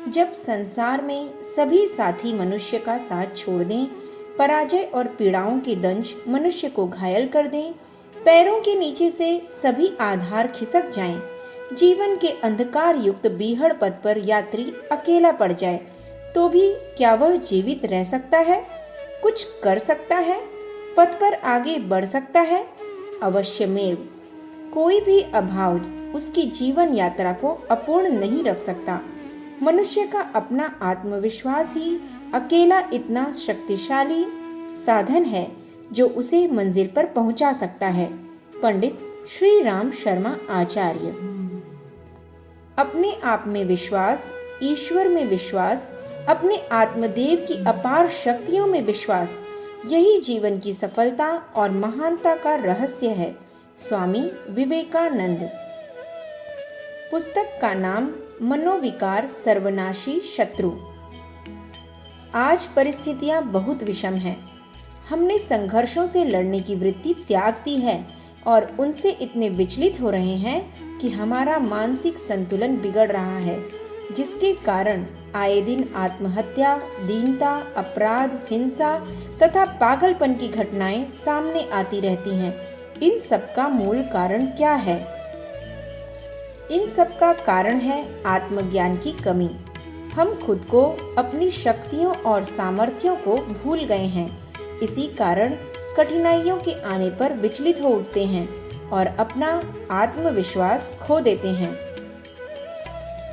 जब संसार में सभी साथी मनुष्य का साथ छोड़ दें, पराजय और पीड़ाओं के दंश मनुष्य को घायल कर दें, पैरों के नीचे से सभी आधार खिसक जाएं, जीवन के अंधकार युक्त बीहड़ पथ पर यात्री अकेला पड़ जाए, तो भी क्या वह जीवित रह सकता है? कुछ कर सकता है? पथ पर आगे बढ़ सकता है? अवश्यमेव। कोई भी अभाव उसकी जीवन यात्रा को अपूर्ण नहीं रख सकता। मनुष्य का अपना आत्मविश्वास ही अकेला इतना शक्तिशाली साधन है जो उसे मंजिल पर पहुंचा सकता है। पंडित श्री राम शर्मा आचार्य। अपने आप में विश्वास, ईश्वर में विश्वास, अपने आत्मदेव की अपार शक्तियों में विश्वास, यही जीवन की सफलता और महानता का रहस्य है। स्वामी विवेकानंद। पुस्तक का नाम मनोविकार सर्वनाशी शत्रु। आज परिस्थितियां बहुत विषम हैं। हमने संघर्षों से लड़ने की वृत्ति त्याग दी है और उनसे इतने विचलित हो रहे हैं कि हमारा मानसिक संतुलन बिगड़ रहा है, जिसके कारण आए दिन आत्महत्या, दीनता, अपराध, हिंसा तथा पागलपन की घटनाएं सामने आती रहती हैं। इन सब का मूल कारण क्या है? इन सब का कारण है आत्मज्ञान की कमी। हम खुद को, अपनी शक्तियों और सामर्थ्यों को भूल गए हैं। इसी कारण कठिनाइयों के आने पर विचलित हो उठते हैं और अपना आत्मविश्वास खो देते हैं।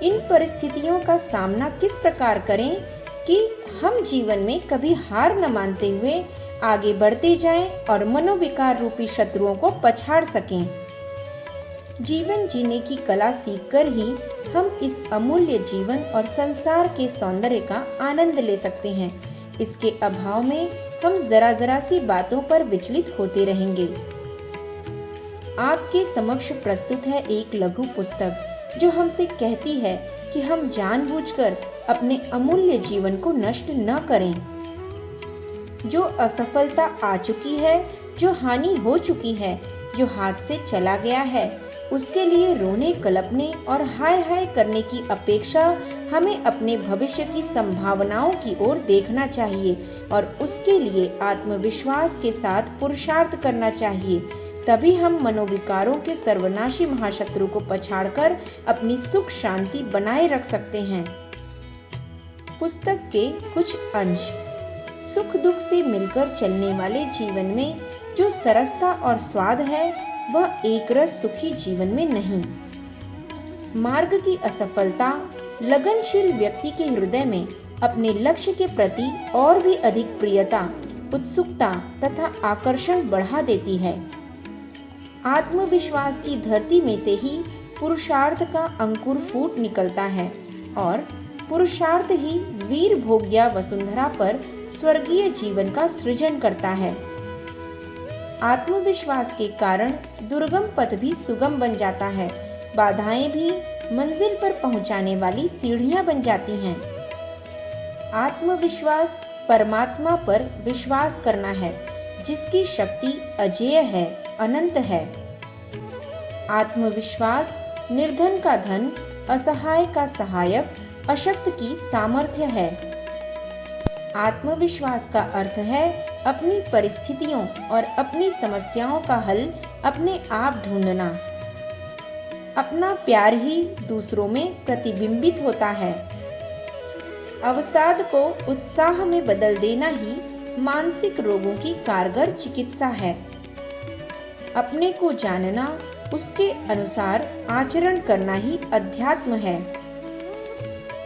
इन परिस्थितियों का सामना किस प्रकार करें कि हम जीवन में कभी हार न मानते हुए आगे बढ़ते जाएं और मनोविकार रूपी शत्रुओं को पछाड़ सकें। जीवन जीने की कला सीखकर ही हम इस अमूल्य जीवन और संसार के सौंदर्य का आनंद ले सकते हैं। इसके अभाव में हम जरा जरा सी बातों पर विचलित होते रहेंगे। आपके समक्ष प्रस्तुत है एक लघु पुस्तक जो हमसे कहती है कि हम जानबूझकर अपने अमूल्य जीवन को नष्ट न करें। जो असफलता आ चुकी है, जो हानि हो चुकी है, जो हाथ से चला गया है, उसके लिए रोने, कलपने और हाय हाय करने की अपेक्षा हमें अपने भविष्य की संभावनाओं की ओर देखना चाहिए और उसके लिए आत्मविश्वास के साथ पुरुषार्थ करना चाहिए। तभी हम मनोविकारों के सर्वनाशी महाशत्रु को पछाड़कर अपनी सुख शांति बनाए रख सकते हैं। पुस्तक के कुछ अंश। सुख दुख से मिलकर चलने वाले जीवन में जो सरसता और स्वाद है, वह एक रस सुखी जीवन में नहीं। मार्ग की असफलता लगनशील व्यक्ति के हृदय में अपने लक्ष्य के प्रति और भी अधिक प्रियता, उत्सुकता तथा आकर्षण बढ़ा देती है। आत्मविश्वास की धरती में से ही पुरुषार्थ का अंकुर फूट निकलता है और पुरुषार्थ ही वीर भोग्या वसुंधरा पर स्वर्गीय जीवन का सृजन करता है। आत्मविश्वास के कारण दुर्गम पथ भी सुगम बन जाता है, बाधाएं भी मंजिल पर पहुंचाने वाली सीढ़ियां बन जाती हैं। आत्मविश्वास परमात्मा पर विश्वास करना है, जिसकी शक्ति अजेय है, अनंत है। आत्मविश्वास निर्धन का धन, असहाय का सहायक, अशक्त की सामर्थ्य है। आत्मविश्वास का अर्थ है अपनी परिस्थितियों और अपनी समस्याओं का हल अपने आप ढूंढना। अपना प्यार ही दूसरों में प्रतिबिंबित होता है। अवसाद को उत्साह में बदल देना ही मानसिक रोगों की कारगर चिकित्सा है। अपने को जानना, उसके अनुसार आचरण करना ही अध्यात्म है।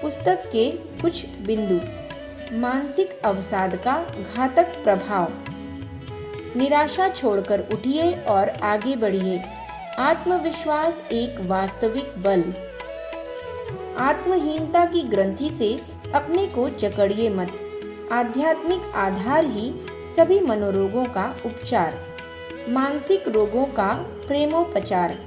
पुस्तक के कुछ बिंदु। मानसिक अवसाद का घातक प्रभाव। निराशा छोड़कर उठिए और आगे बढ़िए। आत्मविश्वास एक वास्तविक बल। आत्महीनता की ग्रंथि से अपने को जकड़िए मत। आध्यात्मिक आधार ही सभी मनोरोगों का उपचार। मानसिक रोगों का प्रेमोपचार।